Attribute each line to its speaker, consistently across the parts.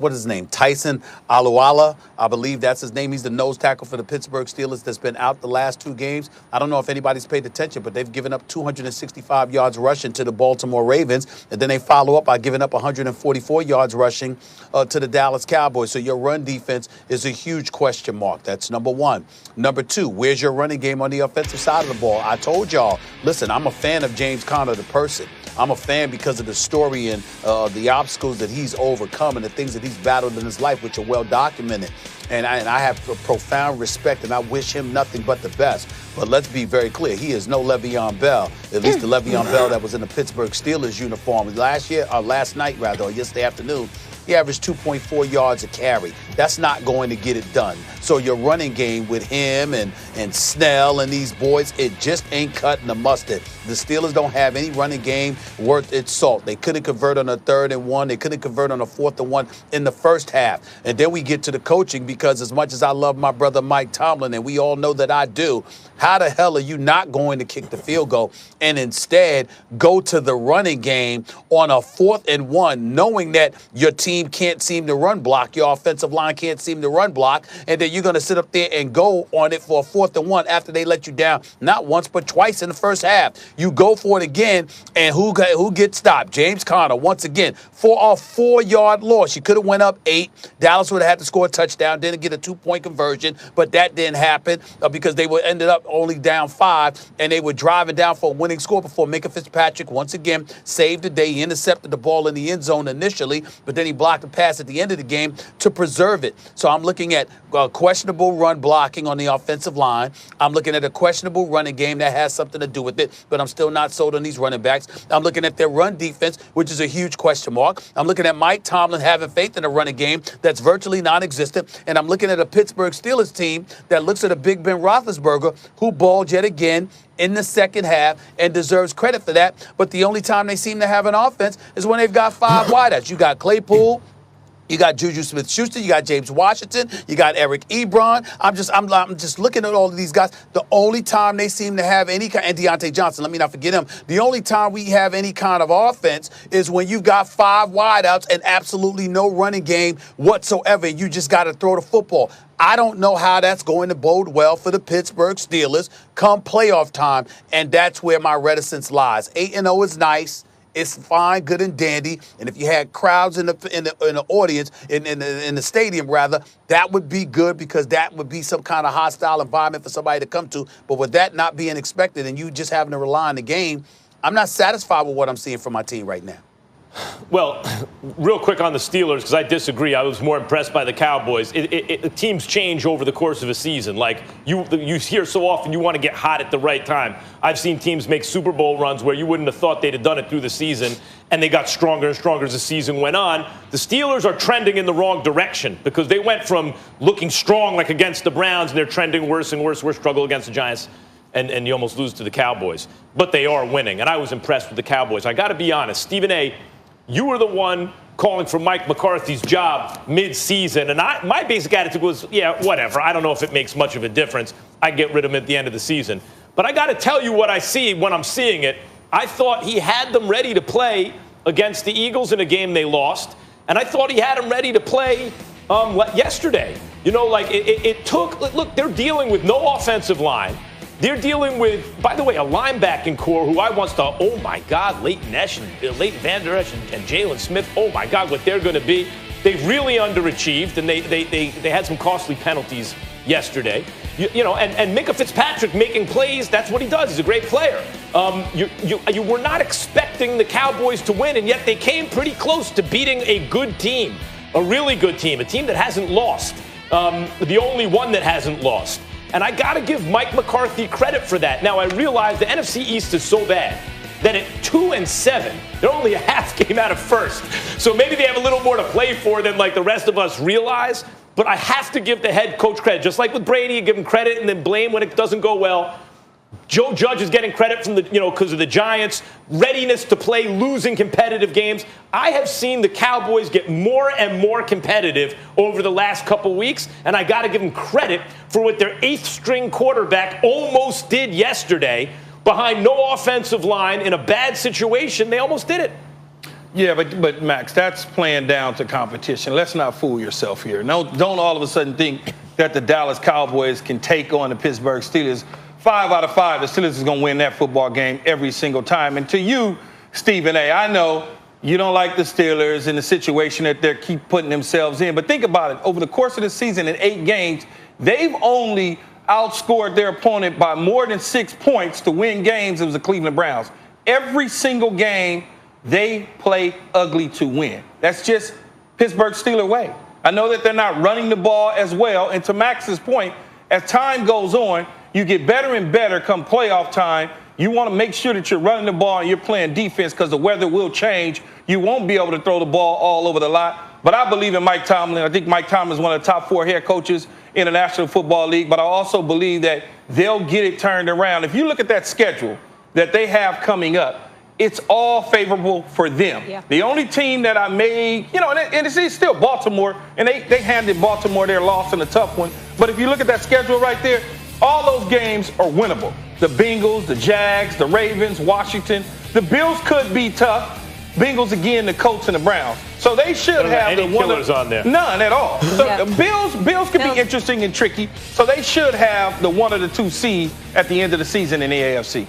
Speaker 1: what is his name? Tyson Aluala, I believe that's his name. He's the nose tackle for the Pittsburgh Steelers that's been out the last 2 games. I don't know if anybody's paid attention, but they've given up 265 yards rushing to the Baltimore Ravens, and then they follow up by giving up 144 yards rushing to the Dallas Cowboys. So your run defense is a huge question mark. That's number one. Number two, where's your running game on the offensive side of the ball? I told y'all, listen, I'm a fan of James Conner, the person. I'm a fan because of the story and the obstacles that he's overcome and the things that he's battled in his life, which are well documented. And I have a profound respect, and I wish him nothing but the best. But let's be very clear. He is no Le'Veon Bell, at least the Le'Veon Bell that was in the Pittsburgh Steelers uniform. Last night, or yesterday afternoon, he averaged 2.4 yards a carry. That's not going to get it done. So your running game with him and Snell and these boys, it just ain't cutting the mustard. The Steelers don't have any running game worth its salt. They couldn't convert on a 3rd and 1. They couldn't convert on a 4th and 1 in the first half. And then we get to the coaching, because as much as I love my brother Mike Tomlin, and we all know that I do, how the hell are you not going to kick the field goal and instead go to the running game on a 4th and 1, knowing that your team can't seem to run block, your offensive line can't seem to run block, and then you're going to sit up there and go on it for a 4th and 1 after they let you down not once but twice in the first half. You go for it again, and who gets stopped? James Conner, once again, for a 4-yard loss. You could have went up 8. Dallas would have had to score a touchdown, didn't get a 2-point conversion, but that didn't happen because they ended up only down 5, and they were driving down for a winning score before Minka Fitzpatrick once again saved the day. He intercepted the ball in the end zone initially, but then he blocked a pass at the end of the game to preserve it. So I'm looking at questionable run blocking on the offensive line. I'm looking at a questionable running game that has something to do with it, but I'm still not sold on these running backs. I'm looking at their run defense, which is a huge question mark. I'm looking at Mike Tomlin having faith in a running game that's virtually non-existent, and I'm looking at a Pittsburgh Steelers team that looks at a Big Ben Roethlisberger who balled yet again in the second half and deserves credit for that. But the only time they seem to have an offense is when they've got 5 wideouts. You got Claypool, you got Juju Smith-Schuster, you got James Washington, you got Eric Ebron. I'm just looking at all of these guys. The only time they seem to have any kind, and Deontay Johnson, let me not forget him. The only time we have any kind of offense is when you've got 5 wideouts and absolutely no running game whatsoever. You just got to throw the football. I don't know how that's going to bode well for the Pittsburgh Steelers come playoff time, and that's where my reticence lies. 8-0 is nice. It's fine, good and dandy. And if you had crowds in the audience, in the stadium rather, that would be good, because that would be some kind of hostile environment for somebody to come to. But with that not being expected and you just having to rely on the game, I'm not satisfied with what I'm seeing from my team right now.
Speaker 2: Well, real quick on the Steelers, because I disagree. I was more impressed by the Cowboys. Teams change over the course of a season. Like, you hear so often you want to get hot at the right time. I've seen teams make Super Bowl runs where you wouldn't have thought they'd have done it through the season, and they got stronger and stronger as the season went on. The Steelers are trending in the wrong direction, because they went from looking strong like against the Browns, and they're trending worse and worse. Worse struggle against the Giants. And you almost lose to the Cowboys. But they are winning, and I was impressed with the Cowboys. I got to be honest, Stephen A., you were the one calling for Mike McCarthy's job mid-season, and my basic attitude was, yeah, whatever. I don't know if it makes much of a difference. I get rid of him at the end of the season. But I got to tell you what I see when I'm seeing it. I thought he had them ready to play against the Eagles in a game they lost, and I thought he had them ready to play yesterday. You know, like it took – look, they're dealing with no offensive line. They're dealing with, by the way, a linebacking core who I once thought, oh, my God, Leighton Vander Esch and Jalen Smith, oh, my God, what they're going to be. They've really underachieved, and they had some costly penalties yesterday. You know, and Minka Fitzpatrick making plays, that's what he does. He's a great player. You were not expecting the Cowboys to win, and yet they came pretty close to beating a good team, a really good team, a team that hasn't lost, the only one that hasn't lost. And I got to give Mike McCarthy credit for that. Now, I realize the NFC East is so bad that at 2-7, they're only a half game out of first. So maybe they have a little more to play for than like the rest of us realize. But I have to give the head coach credit. Just like with Brady, you give him credit and then blame when it doesn't go well. Joe Judge is getting credit from because of the Giants' readiness to play losing competitive games. I have seen the Cowboys get more and more competitive over the last couple weeks, and I got to give them credit for what their 8th-string quarterback almost did yesterday. Behind no offensive line in a bad situation, they almost did it.
Speaker 3: Yeah, but Max, that's playing down to competition. Let's not fool yourself here. No, don't all of a sudden think that the Dallas Cowboys can take on the Pittsburgh Steelers. 5 out of 5, the Steelers is going to win that football game every single time. And to you, Stephen A., I know you don't like the Steelers and the situation that they keep putting themselves in. But think about it. Over the course of the season, in 8 games, they've only outscored their opponent by more than 6 points to win games. It was the Cleveland Browns. Every single game, they play ugly to win. That's just Pittsburgh Steeler way. I know that they're not running the ball as well. And to Max's point, as time goes on, you get better and better come playoff time. You want to make sure that you're running the ball and you're playing defense because the weather will change. You won't be able to throw the ball all over the lot. But I believe in Mike Tomlin. I think Mike Tomlin is one of the top 4 head coaches in the National Football League. But I also believe that they'll get it turned around. If you look at that schedule that they have coming up, it's all favorable for them. Yeah. The only team that I made, and it's still Baltimore, and they handed Baltimore their loss in a tough one. But if you look at that schedule right there, all those games are winnable. The Bengals, the Jags, the Ravens, Washington. The Bills could be tough. Bengals again, the Colts, and the Browns. So they should have
Speaker 2: any killers on there.
Speaker 3: None at all. So Bills could be interesting and tricky. So they should have the 1 or the 2 seed at the end of the season in the AFC.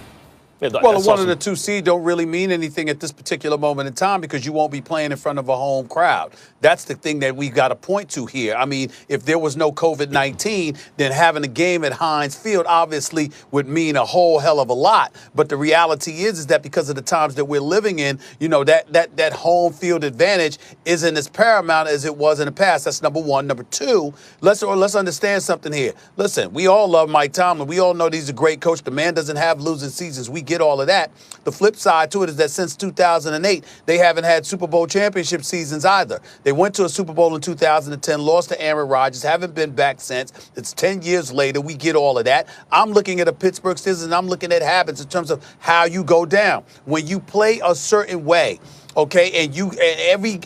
Speaker 1: Well, the 1 or the 2 seed don't really mean anything at this particular moment in time because you won't be playing in front of a home crowd. That's the thing that we got to point to here. I mean, if there was no COVID-19, then having a game at Heinz Field obviously would mean a whole hell of a lot. But the reality is that because of the times that we're living in, that home field advantage isn't as paramount as it was in the past. That's number one. Number two, let's understand something here. Listen, we all love Mike Tomlin. We all know he's a great coach. The man doesn't have losing seasons. We get all of that. The flip side to it is that since 2008, they haven't had Super Bowl championship seasons either. They went to a Super Bowl in 2010, lost to Aaron Rodgers, haven't been back since. It's 10 years later. We get all of that. I'm looking at a Pittsburgh Steelers, and I'm looking at habits in terms of how you go down. When you play a certain way, okay, and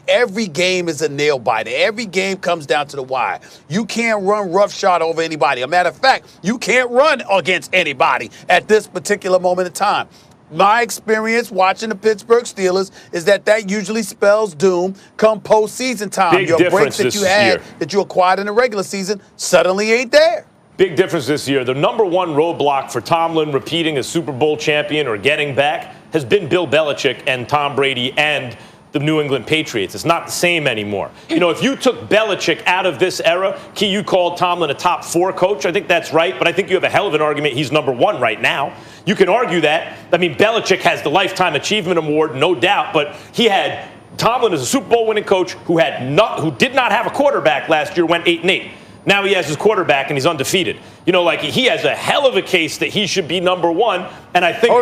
Speaker 1: every game is a nail biter. Every game comes down to the wire. You can't run roughshod over anybody. A matter of fact, you can't run against anybody at this particular moment in time. My experience watching the Pittsburgh Steelers is that usually spells doom come postseason time.
Speaker 2: Big
Speaker 1: Your breaks that you had, that you acquired in the regular season, suddenly ain't there.
Speaker 2: Big difference this year. The number 1 roadblock for Tomlin repeating as Super Bowl champion or getting back has been Bill Belichick and Tom Brady and the New England Patriots. It's not the same anymore. If you took Belichick out of this era, Key, you called Tomlin a top 4 coach. I think that's right, but I think you have a hell of an argument he's number 1 right now. You can argue that. I mean, Belichick has the Lifetime Achievement Award, no doubt, but Tomlin is a Super Bowl winning coach who did not have a quarterback last year, went 8-8. Now he has his quarterback and he's undefeated. He has a hell of a case that he should be number 1, and I think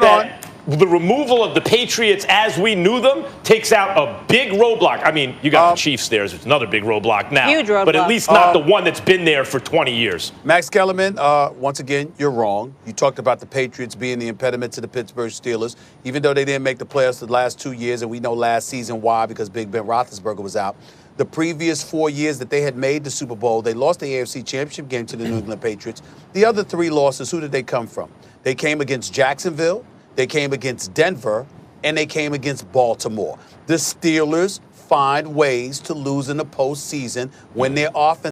Speaker 2: the removal of the Patriots as we knew them takes out a big roadblock. I mean, you got the Chiefs there. It's another big roadblock now.
Speaker 4: Huge roadblock.
Speaker 2: But at least not the one that's been there for 20 years.
Speaker 1: Max Kellerman, once again, you're wrong. You talked about the Patriots being the impediment to the Pittsburgh Steelers, even though they didn't make the playoffs the last 2 years, and we know last season why, because Big Ben Roethlisberger was out. The previous 4 years that they had made the Super Bowl, they lost the AFC Championship game to the New England Patriots. The other 3 losses, who did they come from? They came against Jacksonville, they came against Denver, and they came against Baltimore. The Steelers find ways to lose in the postseason when their offense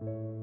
Speaker 1: you.